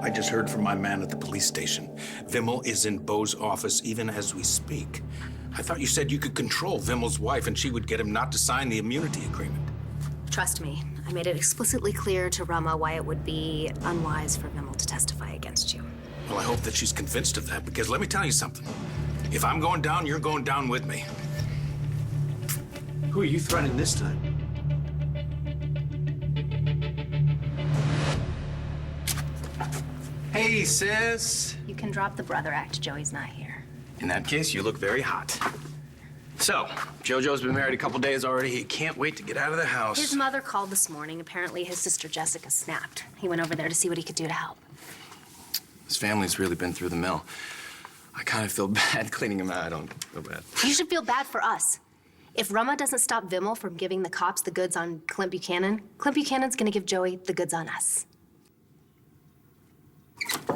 I just heard from my man at the police station. Vimmel is in Beau's office even as we speak. I thought you said you could control Vimmel's wife and she would get him not to sign the immunity agreement. Trust me, I made it explicitly clear to Rama why it would be unwise for Vimmel to testify against you. Well, I hope that she's convinced of that, because let me tell you something. If I'm going down, you're going down with me. Who are you threatening this time? Hey, sis. You can drop the brother act. Joey's not here. In that case, you look very hot. So, JoJo's been married a couple days already. He can't wait to get out of the house. His mother called this morning. Apparently, his sister Jessica snapped. He went over there to see what he could do to help. His family's really been through the mill. I kind of feel bad cleaning him out. I don't feel bad. You should feel bad for us. If Rama doesn't stop Vimmel from giving the cops the goods on Clint Buchanan's gonna give Joey the goods on us.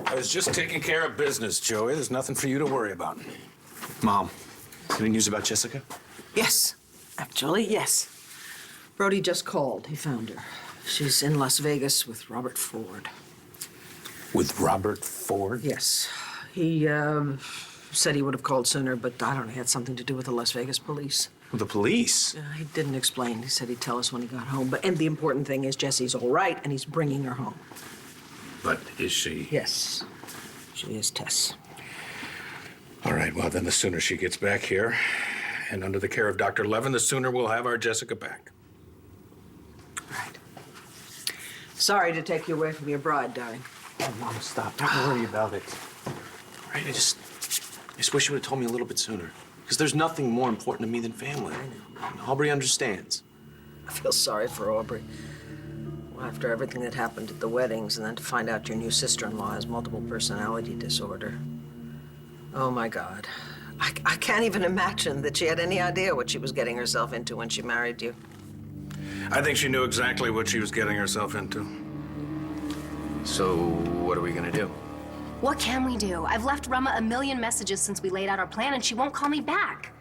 I was just taking care of business, Joey. There's nothing for you to worry about. Mom, any news about Jessica? Yes, actually, yes. Brody just called. He found her. She's in Las Vegas with Robert Ford. With Robert Ford? Yes. He said he would have called sooner, but I don't know, he had something to do with the Las Vegas police. Well, the police? He didn't explain. He said he'd tell us when he got home. And the important thing is Jessie's all right, and he's bringing her home. But is she? Yes, she is, Tess. All right, well, then the sooner she gets back here and under the care of Dr. Levin, the sooner we'll have our Jessica back. Right. Sorry to take you away from your bride, darling. Oh, Mom, stop. Don't worry about it. All right, I just wish you would have told me a little bit sooner. Because there's nothing more important to me than family. I know. And Aubrey understands. I feel sorry for Aubrey. Well, after everything that happened at the weddings, and then to find out your new sister-in-law has multiple personality disorder. Oh, my God. I can't even imagine that she had any idea what she was getting herself into when she married you. I think she knew exactly what she was getting herself into. So, what are we gonna do? What can we do? I've left Rama a million messages since we laid out our plan, and she won't call me back.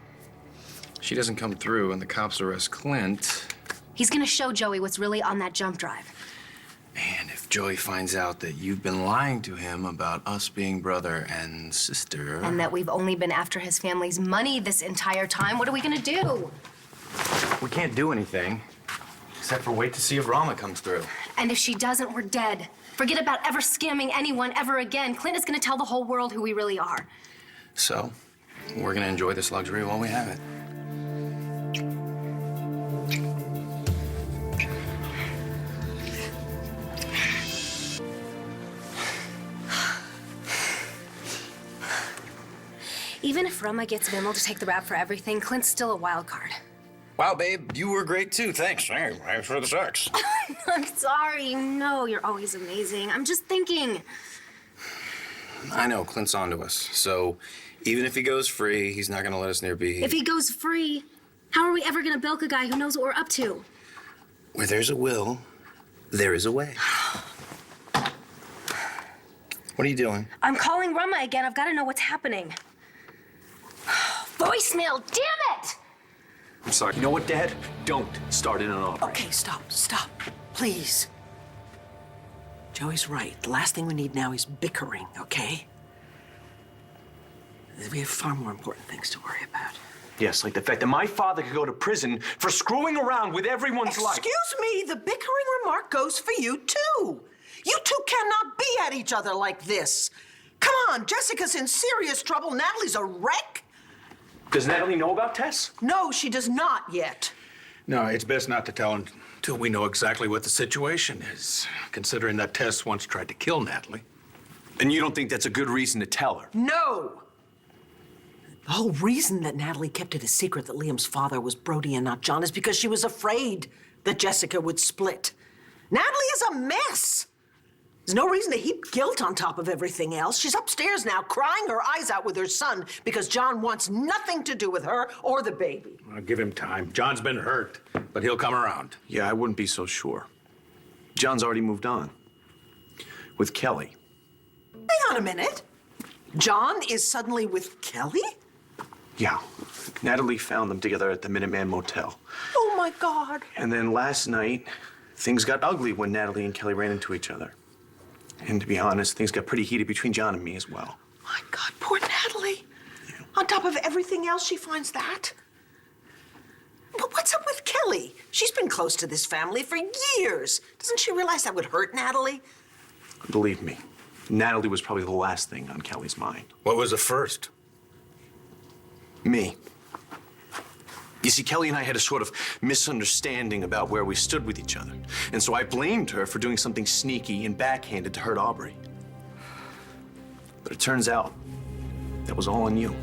She doesn't come through and the cops arrest Clint. He's gonna show Joey what's really on that jump drive. And if Joey finds out that you've been lying to him about us being brother and sister... And that we've only been after his family's money this entire time, what are we gonna do? We can't do anything, except for wait to see if Rama comes through. And if she doesn't, we're dead. Forget about ever scamming anyone ever again. Clint is gonna tell the whole world who we really are. So, we're gonna enjoy this luxury while we have it. Even if Rama gets Vimmel to take the rap for everything, Clint's still a wild card. Wow, babe, you were great too. Thanks. Thanks for the sex. I'm sorry. No, you're always amazing. I'm just thinking. I know, Clint's onto us. So even if he goes free, he's not gonna let us near B. If he goes free, how are we ever gonna bilk a guy who knows what we're up to? Where there's a will, there is a way. What are you doing? I'm calling Rama again. I've got to know what's happening. Voicemail, damn it! I'm sorry. You know what, Dad? Don't start in on Aubrey. Okay, stop, please. Joey's right. The last thing we need now is bickering, okay? We have far more important things to worry about. Yes, like the fact that my father could go to prison for screwing around with everyone's life. Excuse me, the bickering remark goes for you, too. You two cannot be at each other like this. Come on, Jessica's in serious trouble. Natalie's a wreck. Does Natalie know about Tess? No, she does not yet. No, it's best not to tell until we know exactly what the situation is, considering that Tess once tried to kill Natalie. And you don't think that's a good reason to tell her? No. The whole reason that Natalie kept it a secret that Liam's father was Brody and not John is because she was afraid that Jessica would split. Natalie is a mess. There's no reason to heap guilt on top of everything else. She's upstairs now, crying her eyes out with her son because John wants nothing to do with her or the baby. I'll give him time. John's been hurt, but he'll come around. Yeah, I wouldn't be so sure. John's already moved on. With Kelly. Hang on a minute. John is suddenly with Kelly? Yeah. Natalie found them together at the Minuteman Motel. Oh, my God. And then last night, things got ugly when Natalie and Kelly ran into each other. And to be honest, things got pretty heated between John and me as well. My God, poor Natalie. Yeah. On top of everything else, she finds that. But what's up with Kelly? She's been close to this family for years. Doesn't she realize that would hurt Natalie? Believe me, Natalie was probably the last thing on Kelly's mind. What was the first? Me. You see, Kelly and I had a sort of misunderstanding about where we stood with each other. And so I blamed her for doing something sneaky and backhanded to hurt Aubrey. But it turns out that was all on you.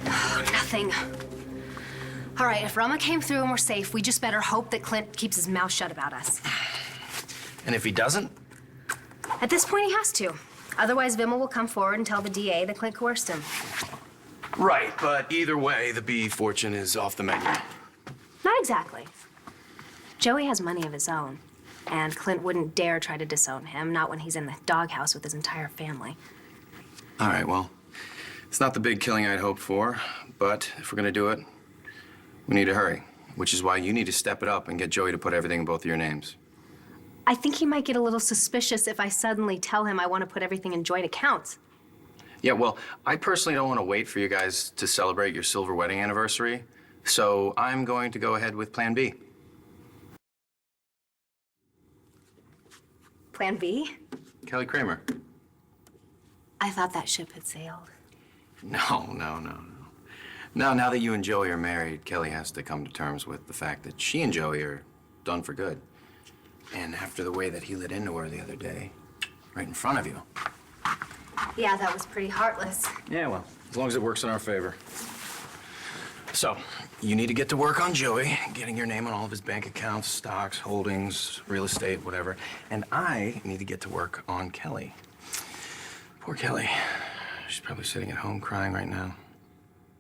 Nothing. All right, if Rama came through and we're safe, we just better hope that Clint keeps his mouth shut about us. And if he doesn't? At this point, he has to. Otherwise, Vimmel will come forward and tell the DA that Clint coerced him. Right, but either way, the B fortune is off the menu. Not exactly. Joey has money of his own, and Clint wouldn't dare try to disown him, not when he's in the doghouse with his entire family. All right, well, it's not the big killing I'd hoped for, but if we're gonna do it, we need to hurry, which is why you need to step it up and get Joey to put everything in both of your names. I think he might get a little suspicious if I suddenly tell him I want to put everything in joint accounts. Yeah, well, I personally don't want to wait for you guys to celebrate your silver wedding anniversary, so I'm going to go ahead with Plan B. Plan B? Kelly Kramer. I thought that ship had sailed. No. Now that you and Joey are married, Kelly has to come to terms with the fact that she and Joey are done for good. And after the way that he lit into her the other day, right in front of you. Yeah, that was pretty heartless. Yeah, well, as long as it works in our favor. So, you need to get to work on Joey, getting your name on all of his bank accounts, stocks, holdings, real estate, whatever. And I need to get to work on Kelly. Poor Kelly. She's probably sitting at home crying right now.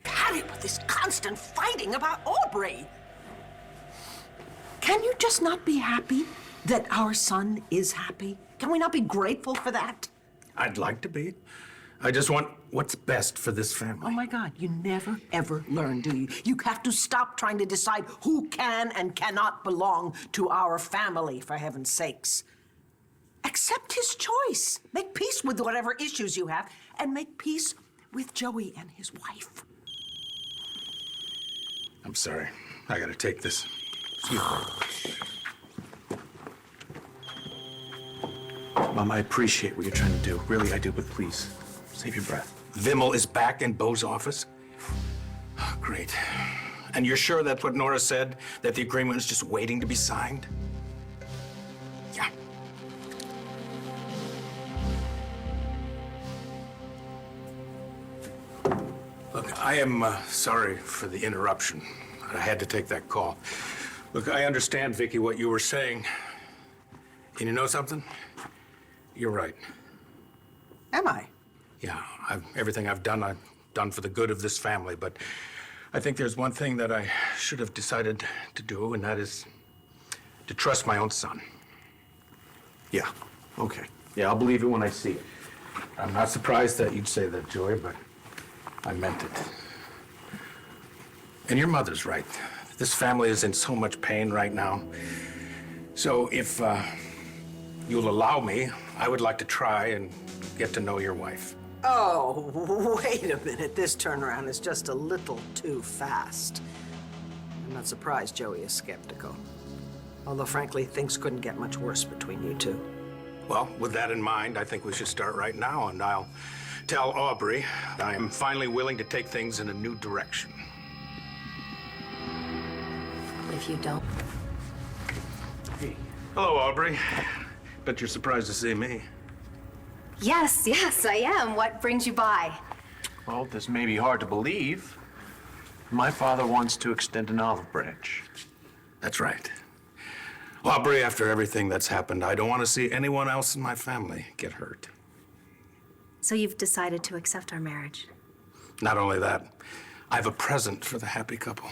Had it with this constant fighting about Aubrey. Can you just not be happy that our son is happy? Can we not be grateful for that? I'd like to be. I just want what's best for this family. Oh my God, you never ever learn, do you? You have to stop trying to decide who can and cannot belong to our family, for heaven's sakes. Accept his choice. Make peace with whatever issues you have, and make peace with Joey and his wife. I'm sorry. I gotta take this. Excuse me. Mom, I appreciate what you're trying to do. Really, I do, but please, save your breath. Vimmel is back in Beau's office? Oh, great. And you're sure that's what Nora said? That the agreement is just waiting to be signed? Yeah. Look, I am sorry for the interruption. I had to take that call. Look, I understand, Vicky, what you were saying. And you know something? You're right. Am I? Yeah, everything I've done for the good of this family, but I think there's one thing that I should have decided to do, and that is to trust my own son. Yeah, okay. Yeah, I'll believe it when I see it. I'm not surprised that you'd say that, Joey, but I meant it. And your mother's right. This family is in so much pain right now. So if you'll allow me, I would like to try and get to know your wife. Oh, wait a minute. This turnaround is just a little too fast. I'm not surprised Joey is skeptical. Although, frankly, things couldn't get much worse between you two. Well, with that in mind, I think we should start right now, and I'll tell Aubrey I am finally willing to take things in a new direction. If you don't. Hello, Aubrey. Bet you're surprised to see me. Yes, I am. What brings you by? Well, this may be hard to believe. My father wants to extend an olive branch. That's right. Aubrey, after everything that's happened, I don't want to see anyone else in my family get hurt. So you've decided to accept our marriage? Not only that, I have a present for the happy couple.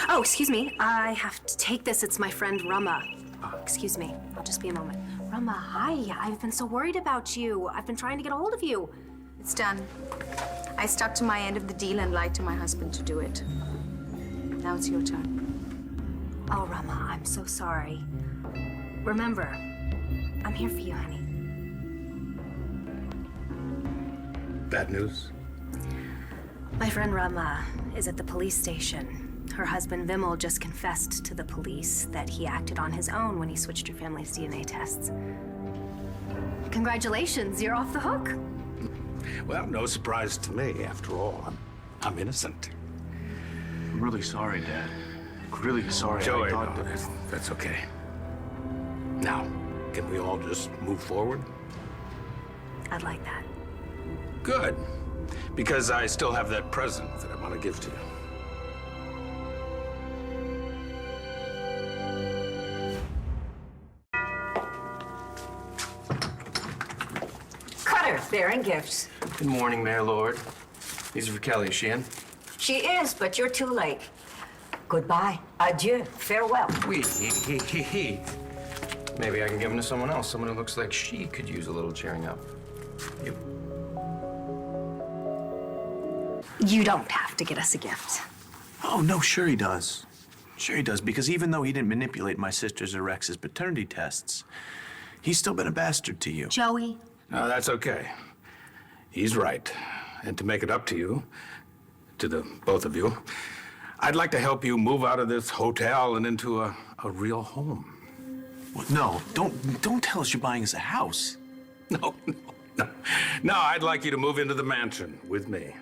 Oh, excuse me. I have to take this. It's my friend Rama. Excuse me. I'll just be a moment. Rama, hi. I've been so worried about you. I've been trying to get a hold of you. It's done. I stuck to my end of the deal and lied to my husband to do it. Now it's your turn. Oh, Rama, so sorry. Remember, I'm here for you, honey. Bad news? My friend Rama is at the police station. Her husband Vimal just confessed to the police that he acted on his own when he switched your family's DNA tests. Congratulations, you're off the hook. Well, no surprise to me. After all, I'm innocent. I'm really sorry, Dad. Really sorry. Joey, I thought no, that's okay. Now, can we all just move forward? I'd like that. Good. Because I still have that present that I want to give to you. Cutter, bearing gifts. Good morning, Mayor Lord. These are for Kelly. Is she in? She is, but you're too late. Goodbye. Adieu. Farewell. Maybe I can give them to someone else, someone who looks like she could use a little cheering up. You. You don't have to get us a gift. Oh, no, sure he does. Sure he does, because even though he didn't manipulate my sister's or Rex's paternity tests, he's still been a bastard to you. Joey, No, that's okay. He's right. And to make it up to you, to the both of you, I'd like to help you move out of this hotel and into a real home. Well, no, don't tell us you're buying us a house. No, I'd like you to move into the mansion with me.